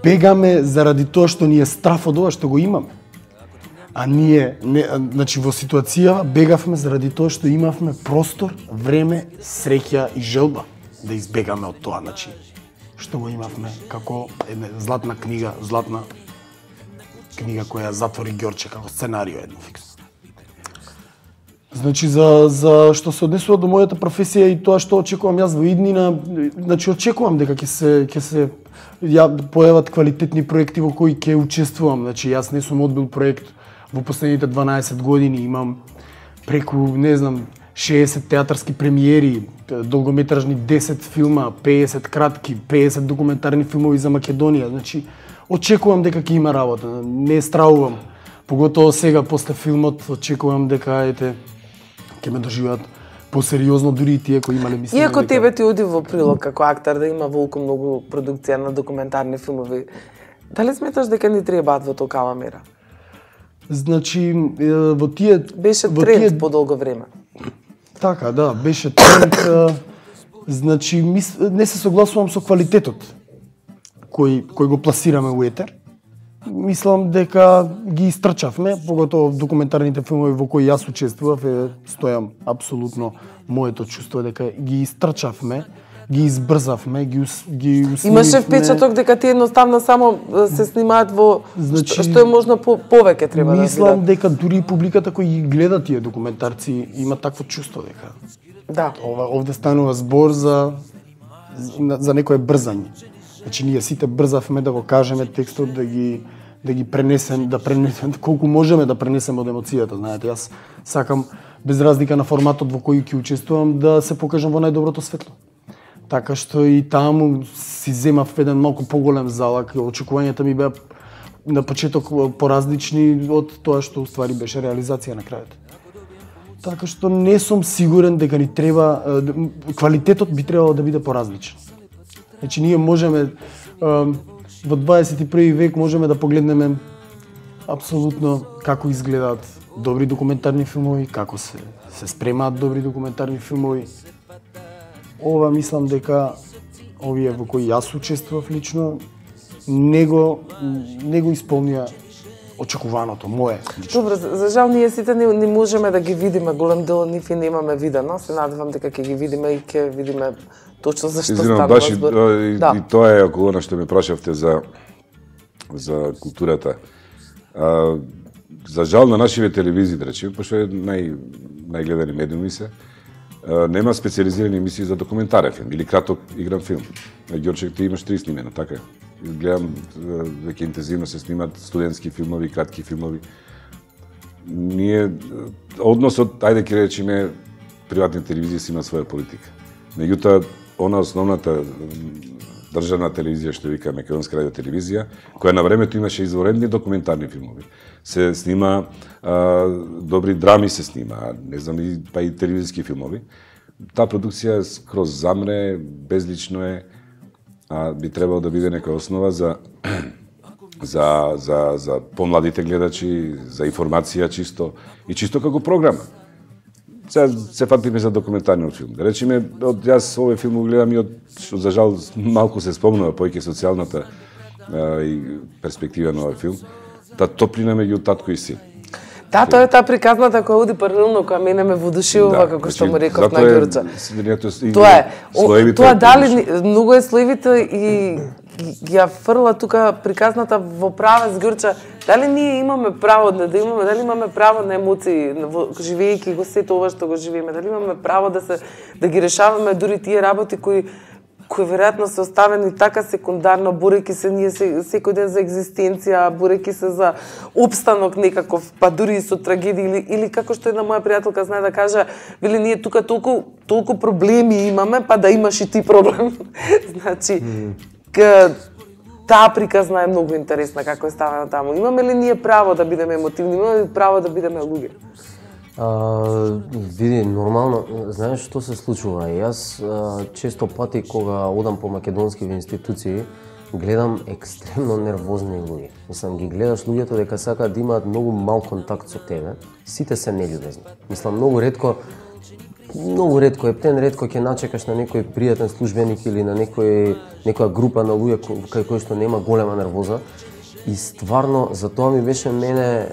бегаме заради тоа што ни е страф од ова што го имаме. А ние, значи во ситуација бегавме заради тоа што имавме простор, време, среќа и желба да избегаме од тоа, значи што го имавме како една златна книга која затвори Ѓорче како сценарио едно фиксно. Значи за што се однесува до мојата професија и тоа што очекувам јас во иднина, значи очекувам дека ќе се појават квалитетни проекти во кои ќе учествувам. Значи јас не сум одбил проект во последните 12 години, имам преку, не знам, 60 театарски премиери, долгометражни 10 филма, 50 кратки, 50 документарни филмови за Македонија. Значи, очекувам дека ќе има работа, не стравувам. Поготово сега, после филмот, очекувам дека ќе ме доживеат посериозно дури и тие кои имале мислење. Иако тебе ти оди во прилог како актер да има волку многу продукција на документарни филмови, дали сметаш дека ни требаат во толкава мера? Значи, во тие... Беше тренд подолго време. Така, да, беше тренд. Значи, не се согласувам со квалитетот кој го пласираме у етер. Мислам дека ги истрчавме, поготово документарните филмови во кои јас учествував, стојам апсолутно моето чувство дека ги истрчавме, ги избрзавме, ги уснимивме. Имаше впечаток дека ти едноставно само се снимаат во Значи, што е можно повеќе треба да мислам дека дури и публиката кој ги гледа тие документарци има такво чувство дека да. овде станува збор за некое брзање. Значи ние сите брзавме да го кажеме текстот, да ги пренесем колку можеме да пренесеме од емоцијата. Знаете, јас сакам без разлика на форматот во кој ќе учествувам да се покажам во најдоброто светло. Така што и таму си земав еден малку поголем залак, очекувањата ми беа на почеток поразлични од тоа што уствари беше реализација на крајот. Така што не сум сигурен дека ни треба квалитетот би требало да биде поразличен. Значи ние можеме во 21 век можеме да погледнеме апсолутно како изгледаат добри документарни филмови, како се спремаат добри документарни филмови. Ова мислам дека овие во кои јас учествував лично не го исполнија очекуваното мое. Добро, за жал ние сите не можеме да ги видиме, голем дел од нив и немаме видено. Се надевам дека ќе ги видиме и ќе видиме точно зашто станува збор. И тоа е околу она што ме прашавте за културата. За жал на нашите телевизии, да речеме, пошто е најгледани медиуми се, нема специализирани емисии за документарен филм или краток игран филм. Ѓорче, ти имаш 3 снимено, така е. Гледам веќе интензивно се снимат студентски филмови, кратки филмови. Ние односот, ајде ќе речеме, приватни телевизии си имаат своја политика. Меѓутоа, она основната државна телевизија, што вика Македонска радио телевизија, која на времето имаше изворедни документарни филмови. Се снима добри драми се снима, не знам па и телевизиски филмови. Таа продукција скроз замре, безлично е, а би требало да биде нека основа за помладите гледачи, за информација чисто и чисто како програма. Се фатиме за документарниот филм. Да речеме, јас овој филм го гледам и што за жал малку се спомнува поеќе социјалната и перспектива на овој филм, та топлина меѓу татко и син. Да, тоа е таа приказната која оди паралелно, која мене ме водушевува, како што му реков на Ѓорче. Тоа дали многу е слоевито и ја фрла тука приказната во правец Ѓорче. Дали ние имаме право дали имаме право на емоции, живеејќи го сето ова што го живееме, дали имаме право да ги решаваме дури тие работи кои веројатно се оставени така секундарно, борејќи се ние секој ден за екзистенција, борејќи се за опстанок некаков, па дури и со трагедии или како што една моја пријателка знае да каже, вели ние тука толку проблеми имаме, па да имаш и ти проблем. Значи, таа приказна е многу интересна како е ставена таму. Имаме ли ние право да бидеме емотивни, имаме ли право да бидеме луѓе? Види, нормално, знаеш што се случува? Јас често пати кога одам по македонски институции, гледам екстремно нервозни луѓе. Мислам, ги гледаш луѓето дека сакаат да имаат многу мал контакт со тебе. Сите се нељубезни. Мислам, многу ретко ретко ќе начекаш на некој пријатен службеник или на некоја група на луѓе кај кои што нема голема нервоза. И стварно, за тоа ми беше мене,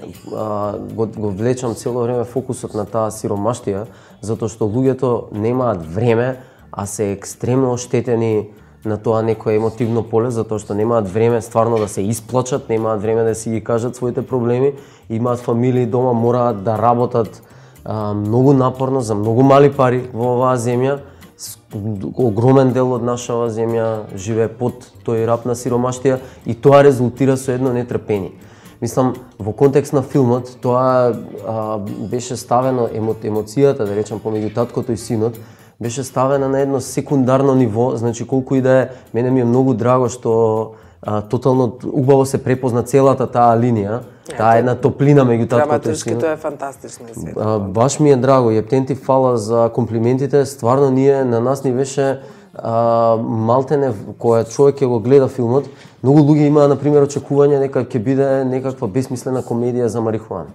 го влечам цело време фокусот на таа сиромаштија, затоа што луѓето немаат време, а се екстремно оштетени на тоа некое емотивно поле, затоа што немаат време стварно да се исплачат, немаат време да си ги кажат своите проблеми, имаат фамилии дома, мораат да работат многу напорно за многу мали пари во оваа земја. Огромен дел од нашава земја живее под тој рап на сиромаштија и тоа резултира со едно нетрпение. Мислам, во контекст на филмот, тоа беше ставено, емоцијата, да речам, помеѓу таткото и синот, беше ставена на едно секундарно ниво, значи колку и да е, мене ми е многу драго што тотално убаво се препозна целата таа линија, таа една топлина меѓу таткото и синот. Драматуршкито е фантастично и свето. Баш ми е драго, Јептен ти фала за комплиментите, стварно на нас ни беше малтене кога човек ќе го гледа филмот, многу луѓе имаа на пример очекување дека ќе биде некаква бесмислена комедија за марихуана.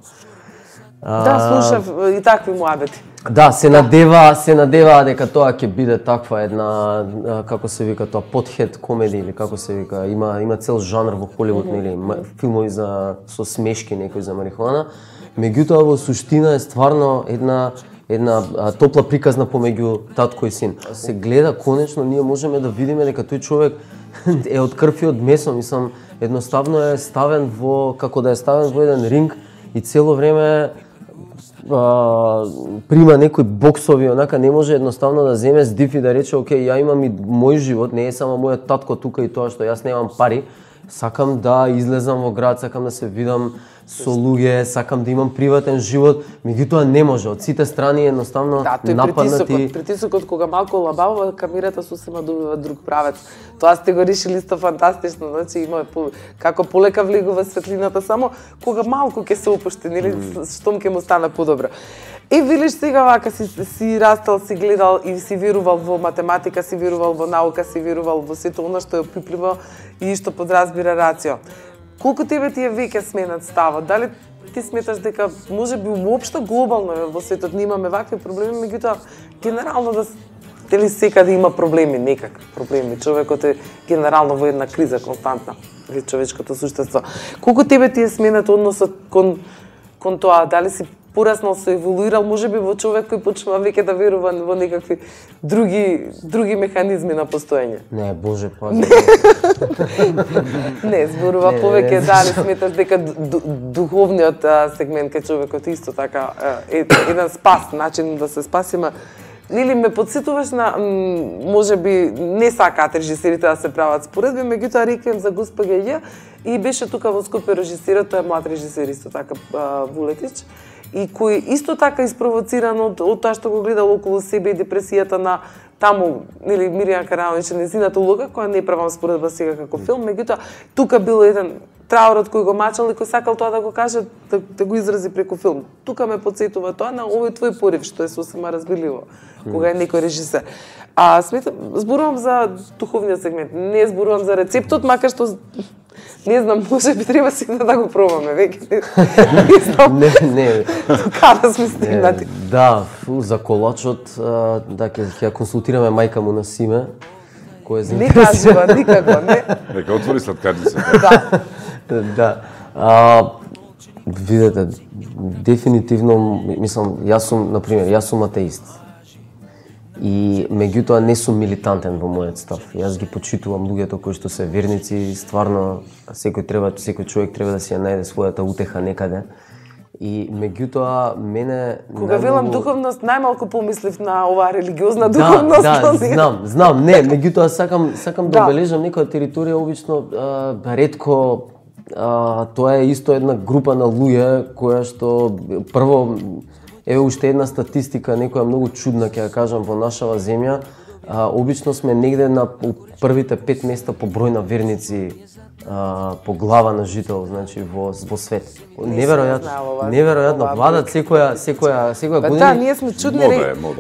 Да, слушав и такви муабети. Да, се надева дека тоа ќе биде таква една, како се вика тоа, pothead комедија или како се вика, има цел жанр во Холивуд, нели, филмови со смешки некои за марихуана. Меѓутоа во суштина е стварно една топла приказна помеѓу татко и син. Се гледа конечно, ние можеме да видиме дека тој човек е од крв и од месо, мислам, едноставно е ставен како да е ставен во еден ринг и цело време прима некои боксови, онака не може едноставно да земе здив и да рече, окей, ја имам и мој живот, не е само мојот татко тука и тоа што јас немам пари, сакам да излезам во град, сакам да се видам со луѓе, сакам да имам приватен живот, меѓутоа не може, од сите страни едноставно нападнати. Притисокот кога малку лабавува, камерата сосема добива друг правец. Тоа сте го решили исто фантастично, значи има како полека влегува светлината, само кога малку ќе се опушти, нели, штом ќе му стане подобро. И видиш сега вака си растал, си гледал и си верувал во математика, си верувал во наука, си верувал во сето она што ја приплива и што подразбира рацио. Колку тебе ти е веќе сменат ставот? Дали ти сметаш дека можеби уопшто глобално во светот не имаме вакви проблеми, меѓутоа генерално дали секаде има проблеми, некакви проблеми. Човекот е генерално во една криза константна, или човечкото суштество. Колку тебе ти е сменат односот кон тоа? Дали си пораснал, се еволуирал, можеби во човек кој почнува веќе да верува во некакви други механизми на постоење? Не, Боже, пази. Не, зборува повеќе дали сметаш дека духовниот сегмент кај човекот исто така еден спас, начин да се спасиме. Нели ме подсетуваш на можеби не сакаат режисерите да се прават споредби, меѓутоа реквием за Госпоѓа Ј и беше тука во Скопје режисерот, тој е млад режисер исто така Вулетич, и кој исто така испровоциран од тоа што го гледал околу себе и депресијата на таму, нели, Миријан Карановиќ, незината улога, која не правам споредба сега како филм, меѓутоа тука бил еден траурот кој го мачал и кој сакал тоа да го каже, да го изрази преку филм. Тука ме подсетува тоа на овој твој порив, што е сосема разбирливо, кога е некој режисер. Зборувам за духовниот сегмент, не зборувам за рецептот, макар што не знам, можеби треба сега да го пробаме веќе. Не знам. Не. Када сме стигнати? Да, за колачот, да ќе консултираме мајка му на Симе, кој е не кажува никако, не. Нека отвори сладкарница. Да. Видете, дефинитивно, мислам, јас сум атеист. И меѓутоа не сум милитантен во мојот став. Јас ги почитувам луѓето кои што се верници, стварно секој човек треба да си ја најде својата утеха некаде. И меѓутоа мене кога велам духовност, најмалку помислив на оваа религиозна духовност. Да, знам, не, меѓутоа сакам да обележам некоја територија обично ретко тоа е исто една група на луѓе која што прво еве уште една статистика, некоја многу чудна ќе ја кажам во нашава земја. Обично сме негде на првите 5 места по број на верници по глава на жител, значи во свет. Неверојатно, владат секоја година. Да, ние сме чудни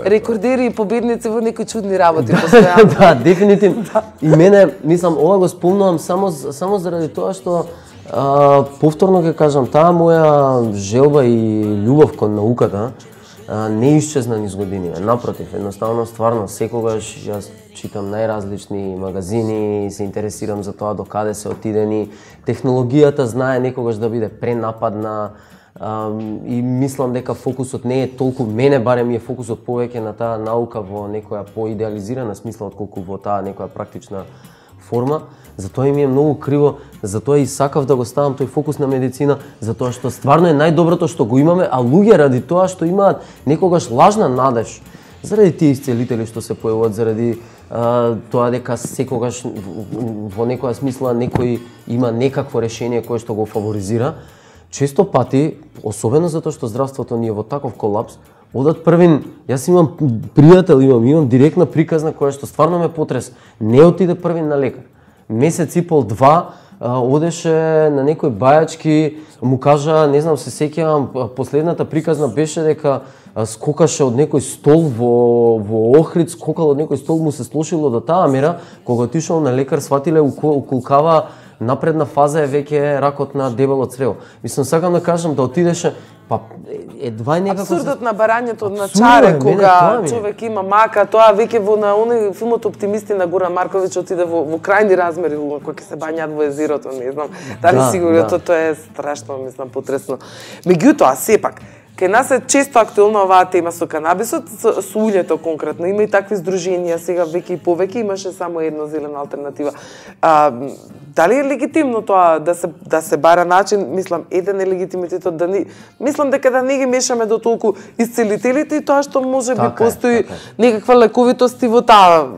рекордери и победници во некои чудни работи постојано. Да, дефинитивно. И мене, мислам, ова го спомнувам само заради тоа што повторно ќе кажам, таа моја желба и љубов кон науката не исчезна низ години. Напротив, едноставно, стварно, секогаш јас читам најразлични магазини, се интересирам за тоа до каде се отидени. Технологијата знае некогаш да биде пренападна и мислам дека фокусот не е толку, мене барем е фокусот повеќе на таа наука во некоја поидеализирана смисла отколку во таа некоја практична форма. Затоа ми е многу криво, затоа и сакав да го ставам тој фокус на медицина, затоа што стварно е најдоброто што го имаме, а луѓе ради тоа што имаат некогаш лажна надеж, заради тие исцелители што се појавуваат, заради тоа дека секогаш во некоја смисла некој има некакво решение кое што го фаворизира, често пати, особено затоа што здравството ни е во таков колапс, одат првин, јас имам пријател, имам директна приказна која што стварно ме потрес, не отиде првин на лекар. месец и пол, два, одеше на некој бајачки, му кажа, не знам, се сеќавам, последната приказна беше дека скокаше од некој стол во Охрид, скокал од некој стол, му се слошило до таа мера, кога отишол на лекар, сватиле уколкава напредна фаза е веќе ракот на дебело црево. Мислам, сакам да кажам да отидеше, па едва некако Абсурдот на барањето на чаре, кога човек има мака, тоа веќе во на оној филмот Оптимисти на Горан Марковиќ отиде во крајни размери, кога ќе се бањаат во езерото, не знам. Дали сигурно тоа е страшно, мислам, потресно. Меѓутоа, сепак, кај нас е често актуелна оваа тема со канабисот, со улјето конкретно. Има и такви здруженија, сега веќе и повеќе, имаше само едно зелена алтернатива. Дали е легитимно тоа да се бара начин, мислам, еден е легитимитетот да мислам дека да не ги мешаме до толку исцелителите и тоа што може би постои некаква лековитост и во таа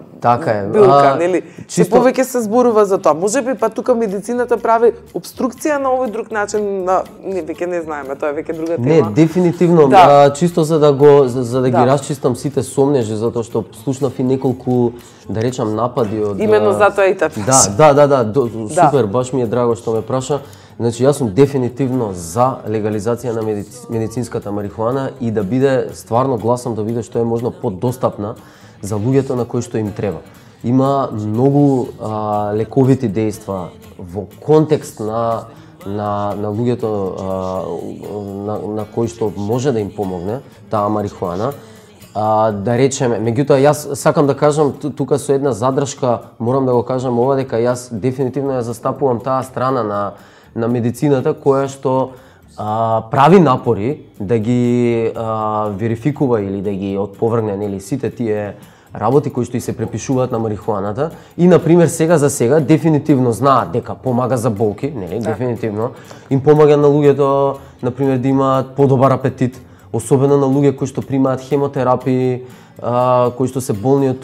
билка, нели? Се повеќе се зборува за тоа. Може би па тука медицината прави обструкција на овој друг начин, не веќе не знаеме, тоа е веќе друга тема. Не, дефинитивно, чисто за да ги расчистам сите сомнежи, затоа што слушнав и неколку, да речам, напади од именно затоа и те праша. Да, супер, баш ми е драго што ме праша. Значи, јас сум дефинитивно за легализација на медицинската марихуана и да биде, стварно гласам да биде што е можно подостапна за луѓето на кои што им треба. Има многу лековити дејства во контекст на луѓето на кои што може да им помогне таа марихуана. Да речеме, меѓутоа јас сакам да кажам тука со една задршка, морам да го кажам ова, дека јас дефинитивно ја застапувам таа страна на медицината која што прави напори да ги верификува или да ги отповргне, нели, сите тие работи кои што и се препишуваат на марихуаната и на пример сега за сега дефинитивно знаат дека помага за болки, нели, дефинитивно им помага на луѓето на пример да имаат подобар апетит, особено на луѓе кои што примаат хемотерапии, кои што се болни од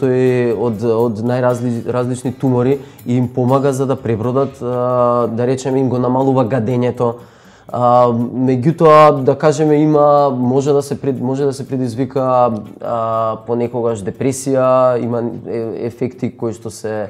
најразлични тумори и им помага за да пребродат, да речеме, им го намалува гадењето. Меѓутоа, да кажеме, може да се предизвика понекогаш депресија, има ефекти кои што се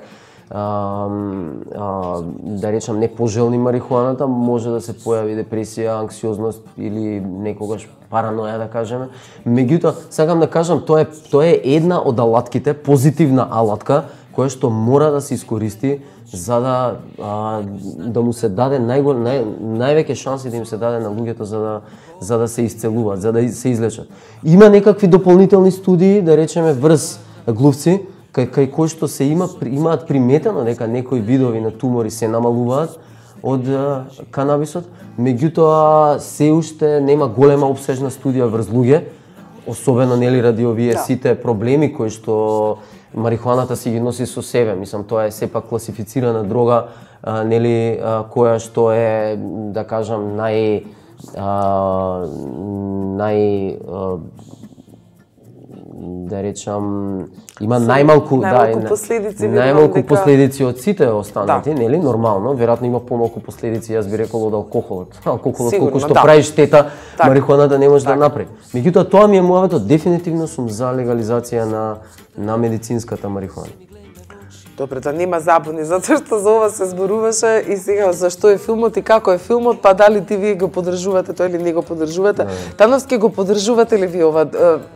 да речам непожелни марихуаната, може да се појави депресија, анксиозност или некогаш параноја, да кажеме. Меѓутоа, сакам да кажам, тоа е една од алатките, позитивна алатка, која што мора да се искористи за да му се даде највеќе шанси да им се даде на луѓето за да се исцелуваат, за да се излечат. Има некакви дополнителни студии, да речеме врз глувци, кај кои што се имаат приметено дека некои видови на тумори се намалуваат од канабисот, меѓутоа се уште нема голема опсежна студија врз луѓе, особено нели ради овие сите проблеми кои што марихуаната си ги носи со себе. Мислам, тоа е сепак класифицирана дрога, нели, која што е, да кажам, да речам, има најмалку последици од сите останати, нели, нормално, веројатно има помалку последици, јас би рекол, од алкохолот. Алкохолот колку што прави штета, марихуаната не може да направи. Меѓутоа, тоа ми е мојавето, дефинитивно сум за легализација на медицинската марихуана. Добре, да нема забуни, затоа што за ова се зборуваше и сега зашто е филмот и како е филмот, па дали ти вие го поддржувате тој или не го поддржувате. Тановски го поддржувате ли вие ова,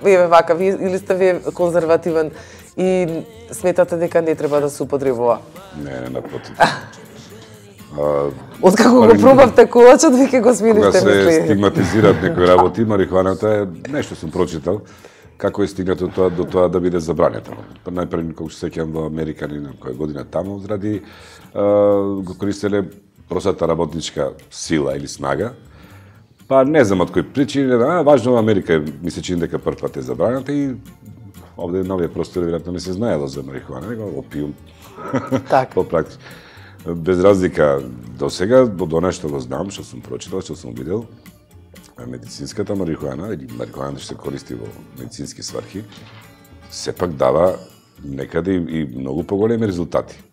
вие вака, или сте вие конзервативен и сметате дека не треба да се употребува? Не, напротив. Откако го пробавте колачот, веќе го сменивте мисли. Кога се стигматизираат некои работи, марихуаната е нешто сум прочитал. Како е стигнато до тоа да биде забрането? Најпред, кога се сеќавам во Америка, на која година таму, заради го користеле простата работничка сила или снага. Па не знам од кои причини, важно во Америка ми се чини дека прв пат е забрането и овде на овие простори веројатно не се знаело за марихуана, него опиум. Така. Практично. Без разлика до сега, од она што го знам, што сум прочитал, што сум видел, медицинската марихуана или марихуана што се користи во медицински сврхи, сепак дава некаде и многу поголеми резултати.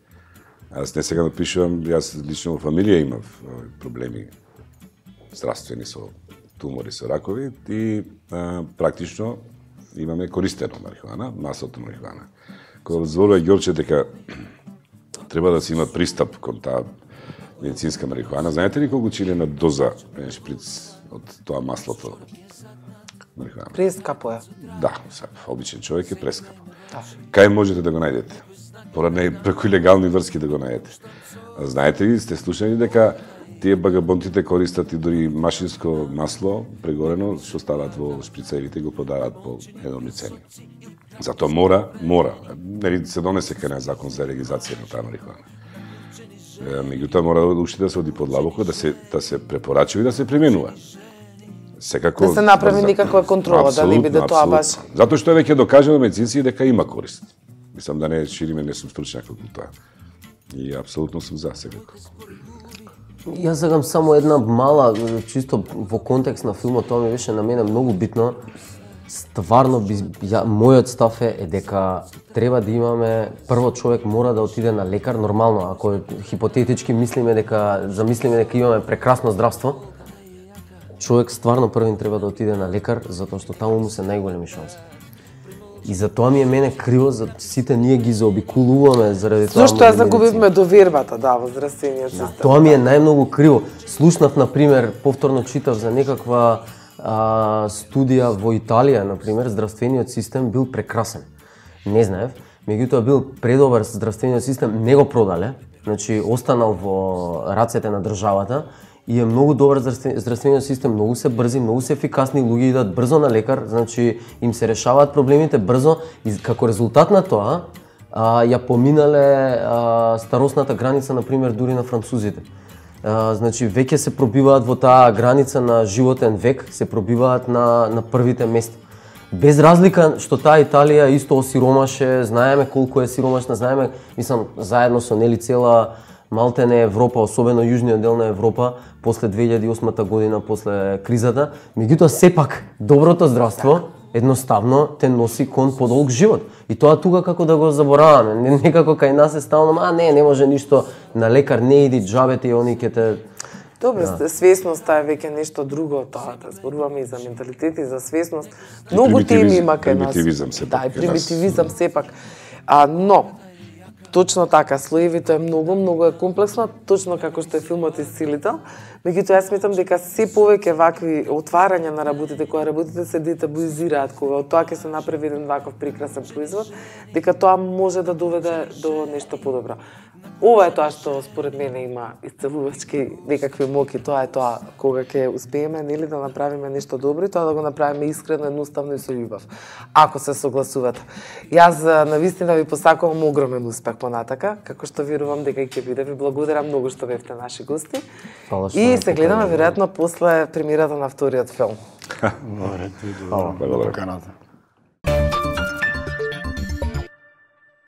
Аз не сега напишувам, јас лично во фамилија имав проблеми здравствени со тумори, со ракови и практично имаме користено марихуана, масовата марихуана. Кога зборува Ѓорче дека треба да се има пристап кон таа медицинска марихуана. Знаете ли колку чилена доза е шприц од тоа маслото марихуана? Прескапо е. Да, обичен човек е прескапо. Да. Кај можете да го најдете? Поради преку илегални врски да го најдете. А знаете ли, сте слушали дека тие багабонтите користат и дури машинско масло прегорено што стават во шприцевите и го продаваат по еднорни цени. Затоа мора, нели се донесе кај на закон за регистрација на таа марихуана. Меѓутоа мора уште да се оди подлабоко, да се препорачува и да се применува. Секако Да се направи никаква контрола, да не биде тоа баш. Затоа што е веќе докажано медицински дека има корист. Мислам да не шириме, не сум стручњак околу тоа. И апсолутно сум за секако. Јас сакам само една мала, чисто во контекст на филмот, тоа ми беше на мене многу битно. Стварно, мојот став е дека треба да имаме, прво човек мора да отиде на лекар, нормално, ако хипотетички замислиме дека имаме прекрасно здравство, човек стварно првин треба да отиде на лекар, затоа што таму му се најголеми шанси. И затоа ми е мене криво, за сите ние ги заобиколуваме заради тоа. Зошто ја загубивме довербата, во здравствениот систем. Тоа ми е најмногу криво. Слушнав, например, повторно читав за некаква студија во Италија, например, здравствениот систем бил прекрасен. Не знаев, меѓутоа бил предобар здравствениот систем, не го продале, значи останал во рацете на државата и е многу добар здравствениот систем, многу се брзи, многу се ефикасни, луѓе идат брзо на лекар, значи им се решаваат проблемите брзо и како резултат на тоа ја поминале старосната граница, например, дури на французите. Значи веќе се пробиваат во таа граница на животен век, се пробиваат на првите места. Без разлика што таа Италија исто осиромаше, знаеме колку е сиромашна, знаеме, мислам, заедно со нели цела Малтене Европа, особено јужниот дел на Европа, после 2008 година, после кризата, меѓутоа сепак доброто здравство едноставно те носи кон подолг живот. И тоа тука како да го забораваме, некако кај нас е стално, не може ништо, на лекар не иди, джабете и они ќе те... Добре, свесноста е веќе нешто друго од тоа, да зборуваме и за менталитет и за свесност. Многу теми има кај нас. Примитивизам сепак. Да, и примитивизам сепак. Но, точно така, слоевито е многу е комплексно, точно како што е филмот Исцелител. Меѓутоа, јас сметам дека се повеќе вакви отварања на работите, кои работите се детабуизираат, кога од тоа ќе се направи еден ваков прекрасен производ, дека тоа може да доведе до нешто подобро. Ова е тоа што според мене има исцелувачки некакви моки, тоа е тоа кога ќе успееме нели да направиме нешто добро, тоа да го направиме искрено, едноставно и со љубов. Ако се согласувате. Јас навистина ви посакувам огромен успех понатака, како што верувам дека ќе биде. Ви благодарам многу што бевте наши гости. И се гледаме веројатно после премиерата на вториот филм. Благодарам.